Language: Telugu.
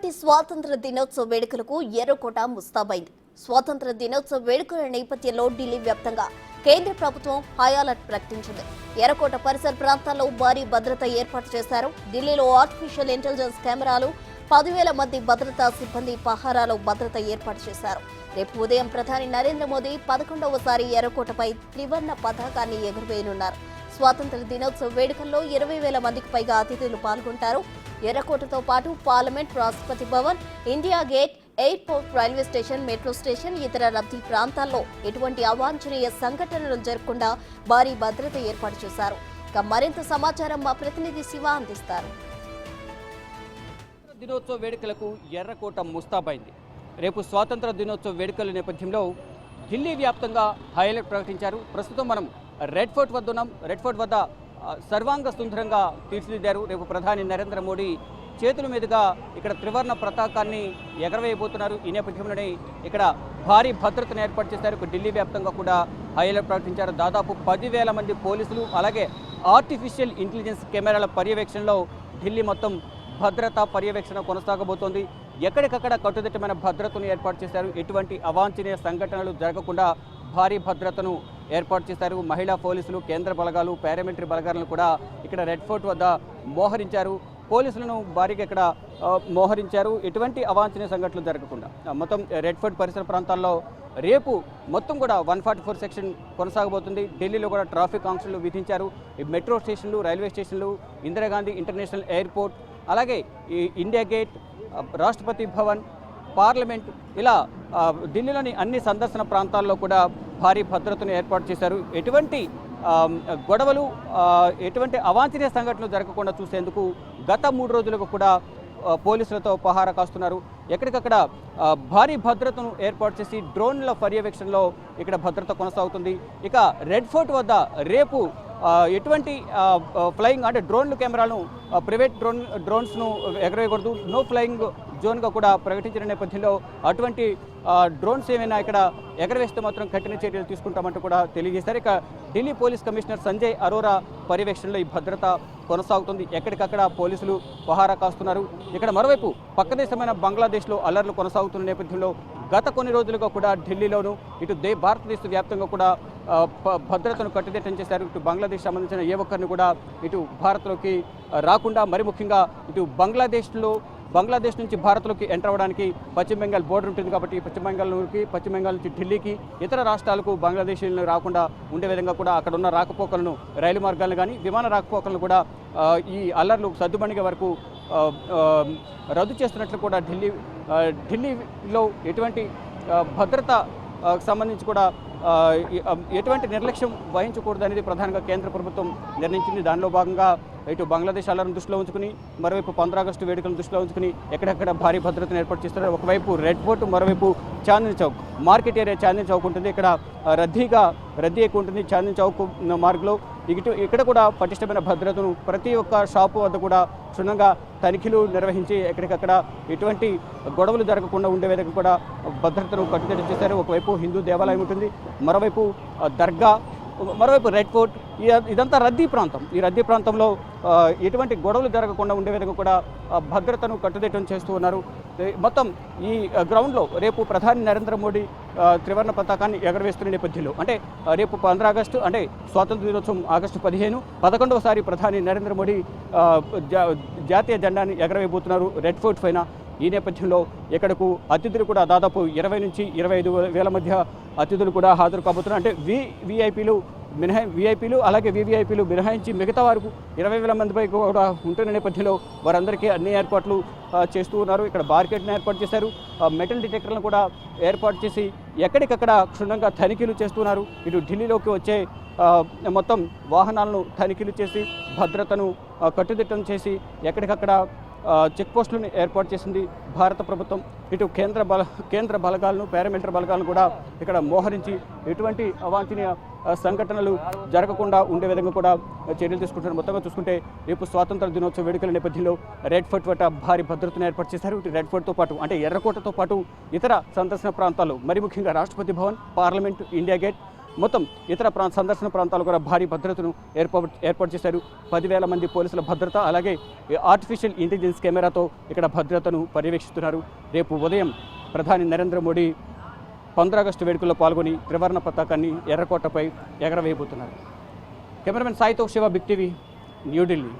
ఏపీ స్వాతంత్ర దినోత్సవ వేడుకలకు ఎర్రకోట ముస్తాబైంది. స్వాతంత్ర దినోత్సవ వేడుకల నేపథ్యంలో ఢిల్లీ వ్యాప్తంగా కేంద్ర ప్రభుత్వం హై అలర్ట్ ప్రకటించింది. ఎర్రకోట పరిసర ప్రాంతాల్లో భారీ భద్రత ఏర్పాటు చేశారు. ఢిల్లీలో ఆర్టిఫిషియల్ ఇంటెలిజెన్స్ కెమెరాలు, 10,000 మంది భద్రతా సిబ్బంది పహారాలో భద్రత ఏర్పాటు చేశారు. రేపు ఉదయం ప్రధాని నరేంద్ర మోదీ 11వసారి ఎర్రకోటపై త్రివర్ణ పతాకాన్ని ఎగురవేయనున్నారు. స్వాతంత్ర దినోత్సవ వేడుకల్లో 20,000 మందికి పైగా అతిథులు పాల్గొంటారు. ఎర్రకోటతో పాటు parliament, Rashtrapati Bhavan, India gate, airport, railway station, metro station, ఇతర రద్దీ ప్రాంతాల్లో ఎటువంటి అవాంఛనీయ సంఘటనలు జరగకుండా భారీ భద్రత ఏర్పాటు చేశారు. ఇక మరింత సమాచారం మా ప్రతినిధి శివ అందిస్తారు. దినోత్సవ వేడుకలకు ఎర్రకోట ముస్తాబైంది. రేపు స్వాతంత్ర దినోత్సవ వేడుకల నేపథ్యంలో ఢిల్లీ వ్యాప్తంగా హై అలర్ట్ ప్రకటించారు. ప్రస్తుతం మనం రెడ్ ఫోర్ట్ వద్ద ఉన్నాం. రెడ్ ఫోర్ట్ వద్ద సర్వాంగ సుందరంగా తీర్చిదిద్దారు. రేపు ప్రధాని నరేంద్ర మోడీ చేతుల మీదుగా ఇక్కడ త్రివర్ణ పతాకాన్ని ఎగరవేయబోతున్నారు. ఈ నేపథ్యంలోనే ఇక్కడ భారీ భద్రతను ఏర్పాటు చేశారు. ఢిల్లీ వ్యాప్తంగా కూడా హై అలర్ట్ ప్రకటించారు. దాదాపు 10,000 మంది పోలీసులు, అలాగే ఆర్టిఫిషియల్ ఇంటెలిజెన్స్ కెమెరాల పర్యవేక్షణలో ఢిల్లీ మొత్తం భద్రతా పర్యవేక్షణ కొనసాగబోతోంది. ఎక్కడికక్కడ కట్టుదిట్టమైన భద్రతను ఏర్పాటు చేశారు. ఎటువంటి అవాంఛనీయ సంఘటనలు జరగకుండా భారీ భద్రతను ఏర్పాటు చేశారు. మహిళా పోలీసులు, కేంద్ర బలగాలు, పారామిలిటరీ బలగాలను కూడా ఇక్కడ రెడ్ ఫోర్ట్ వద్ద మోహరించారు. పోలీసులను భారీగా ఇక్కడ మోహరించారు. ఎటువంటి అవాంఛనీయ సంఘటనలు జరగకుండా మొత్తం రెడ్ ఫోర్ట్ పరిసర ప్రాంతాల్లో రేపు మొత్తం కూడా 144 సెక్షన్ కొనసాగబోతుంది. ఢిల్లీలో కూడా ట్రాఫిక్ ఆంక్షలు విధించారు. మెట్రో స్టేషన్లు, రైల్వే స్టేషన్లు, ఇందిరాగాంధీ ఇంటర్నేషనల్ ఎయిర్పోర్ట్, అలాగే ఈ India gate, Rashtrapati Bhavan, parliament, ఇలా ఢిల్లీలోని అన్ని సందర్శన ప్రాంతాల్లో కూడా భారీ భద్రతను ఏర్పాటు చేశారు. ఎటువంటి గొడవలు, ఎటువంటి అవాంఛనీయ సంఘటనలు జరగకుండా చూసేందుకు గత 3 రోజులుగా కూడా పోలీసులతో పహారా కాస్తున్నారు. ఎక్కడికక్కడ భారీ భద్రతను ఏర్పాటు చేసి డ్రోన్ల పర్యవేక్షణలో ఇక్కడ భద్రత కొనసాగుతుంది. ఇక రెడ్ ఫోర్ట్ వద్ద రేపు ఎటువంటి ఫ్లయింగ్ అంటే డ్రోన్లు కెమెరాలను, ప్రైవేట్ డ్రోన్స్ను ఎగరవేయకూడదు, నో ఫ్లయింగ్ జోన్గా కూడా ప్రకటించిన నేపథ్యంలో అటువంటి డ్రోన్స్ ఏమైనా ఇక్కడ ఎగరవేస్తే మాత్రం కఠిన చర్యలు తీసుకుంటామంటూ కూడా తెలియజేశారు. ఇక ఢిల్లీ పోలీస్ కమిషనర్ సంజయ్ అరోరా పర్యవేక్షణలో ఈ భద్రత కొనసాగుతుంది. ఎక్కడికక్కడ పోలీసులు పహారా కాస్తున్నారు. ఇక్కడ మరోవైపు పక్క దేశమైన బంగ్లాదేశ్లో అల్లర్లు కొనసాగుతున్న నేపథ్యంలో గత కొన్ని రోజులుగా కూడా ఢిల్లీలోను ఇటు భారతదేశ వ్యాప్తంగా కూడా భద్రతను కట్టుదిట్టం చేశారు. ఇటు బంగ్లాదేశ్ సంబంధించిన ఏ ఒక్కరిని కూడా ఇటు భారత్లోకి రాకుండా, మరి ముఖ్యంగా ఇటు బంగ్లాదేశ్ నుంచి భారత్లోకి ఎంటర్ అవ్వడానికి పశ్చిమ బెంగాల్ బోర్డర్ ఉంటుంది కాబట్టి పశ్చిమ బెంగాల్ నుంచి ఢిల్లీకి, ఇతర రాష్ట్రాలకు బంగ్లాదేశీలను రాకుండా ఉండే విధంగా కూడా అక్కడ ఉన్న రాకపోకలను, రైలు మార్గాలను కానీ విమాన రాకపోకలను కూడా ఈ అల్లర్లు సద్దుమణిగే వరకు రద్దు చేస్తున్నట్లు కూడా ఢిల్లీలో ఎటువంటి భద్రత సంబంధించి కూడా ఎటువంటి నిర్లక్ష్యం వహించకూడదు అనేది ప్రధానంగా కేంద్ర ప్రభుత్వం నిర్ణయించింది. దానిలో భాగంగా ఇటు బంగ్లాదేశ్ అల్లర్ను దృష్టిలో ఉంచుకుని, మరోవైపు 15 ఆగస్టు వేడుకలను దృష్టిలో ఉంచుకుని ఎక్కడెక్కడ భారీ భద్రతను ఏర్పాటు చేస్తున్నారు. ఒకవైపు రెడ్ ఫోర్ట్, మరోవైపు చాందినీ చౌక్, మార్కెట్ ఏరియా చాందినీ చౌక్ ఉంటుంది. ఇక్కడ రద్దీ ఎక్కువ ఉంటుంది. చాందినీ చౌక్ మార్గంలో ఇక్కడ కూడా పటిష్టమైన భద్రతను ప్రతి ఒక్క షాపు వద్ద కూడా క్షుణ్ణంగా తనిఖీలు నిర్వహించి ఎక్కడికక్కడ ఎటువంటి గొడవలు జరగకుండా ఉండే విధంగా కూడా భద్రతను కట్టుదిట్టం చేశారు. ఒకవైపు హిందూ దేవాలయం ఉంటుంది, మరోవైపు దర్గా, మరోవైపు రెడ్ ఫోర్ట్. ఇదంతా రద్దీ ప్రాంతం. ఈ రద్దీ ప్రాంతంలో ఎటువంటి గొడవలు జరగకుండా ఉండే విధంగా కూడా భద్రతను కట్టుదిట్టం చేస్తూ ఉన్నారు. మొత్తం ఈ గ్రౌండ్లో రేపు ప్రధాని నరేంద్ర మోడీ త్రివర్ణ పతాకాన్ని ఎగరవేస్తున్న నేపథ్యంలో అంటే రేపు 15 ఆగస్టు అంటే స్వాతంత్ర దినోత్సవం ఆగస్టు 15, 11వసారి ప్రధాని నరేంద్ర మోడీ జాతీయ జెండాని ఎగరవేయబోతున్నారు రెడ్ ఫోర్ట్ పైన. ఈ నేపథ్యంలో ఇక్కడకు అతిథులు కూడా దాదాపు 20 నుంచి 25,000 మధ్య అతిథులు కూడా హాజరు కాబోతున్నారు. అంటే వీఐపీలు అలాగే వీవీఐపీలు మినహాయించి మిగతా వరకు 20,000 మందిపై కూడా ఉంటున్న నేపథ్యంలో వారందరికీ అన్ని ఏర్పాట్లు చేస్తూ ఉన్నారు. ఇక్కడ బార్కెట్ను ఏర్పాటు చేశారు. మెటల్ డిటెక్టర్లను కూడా ఏర్పాటు చేసి ఎక్కడికక్కడ క్షుణ్ణంగా తనిఖీలు చేస్తున్నారు. ఇటు ఢిల్లీలోకి వచ్చే మొత్తం వాహనాలను తనిఖీలు చేసి భద్రతను కట్టుదిట్టం చేసి ఎక్కడికక్కడ చెక్ పోస్టులను ఏర్పాటు చేసింది భారత ప్రభుత్వం. ఇటు కేంద్ర బలగాలను, పారామిలిటరీ బలగాలను కూడా ఇక్కడ మోహరించి ఎటువంటి అవాంఛనీయ సంఘటనలు జరగకుండా ఉండే విధంగా కూడా చర్యలు తీసుకుంటున్నారు. మొత్తంగా చూసుకుంటే రేపు స్వాతంత్ర దినోత్సవ వేడుకల నేపథ్యంలో రెడ్ ఫోర్ట్ వద్ద భారీ భద్రతను ఏర్పాటు చేశారు. ఇటు రెడ్ ఫోర్ట్తో పాటు అంటే ఎర్రకోటతో పాటు ఇతర సందర్శన ప్రాంతాల్లో మరి ముఖ్యంగా Rashtrapati Bhavan, parliament, India gate, మొత్తం ఇతర సందర్శన ప్రాంతాలు కూడా భారీ భద్రతను ఏర్పాటు చేశారు. 10,000 మంది పోలీసుల భద్రత, అలాగే ఆర్టిఫిషియల్ ఇంటెలిజెన్స్ కెమెరాతో ఇక్కడ భద్రతను పర్యవేక్షిస్తున్నారు. రేపు ఉదయం ప్రధాని నరేంద్ర మోడీ 15 ఆగస్టు వేడుకల్లో పాల్గొని త్రివర్ణ పతాకాన్ని ఎర్రకోటపై ఎగరవేయబోతున్నారు. కెమెరామెన్ సాయితో శివ, బిగ్ టీవీ, న్యూఢిల్లీ.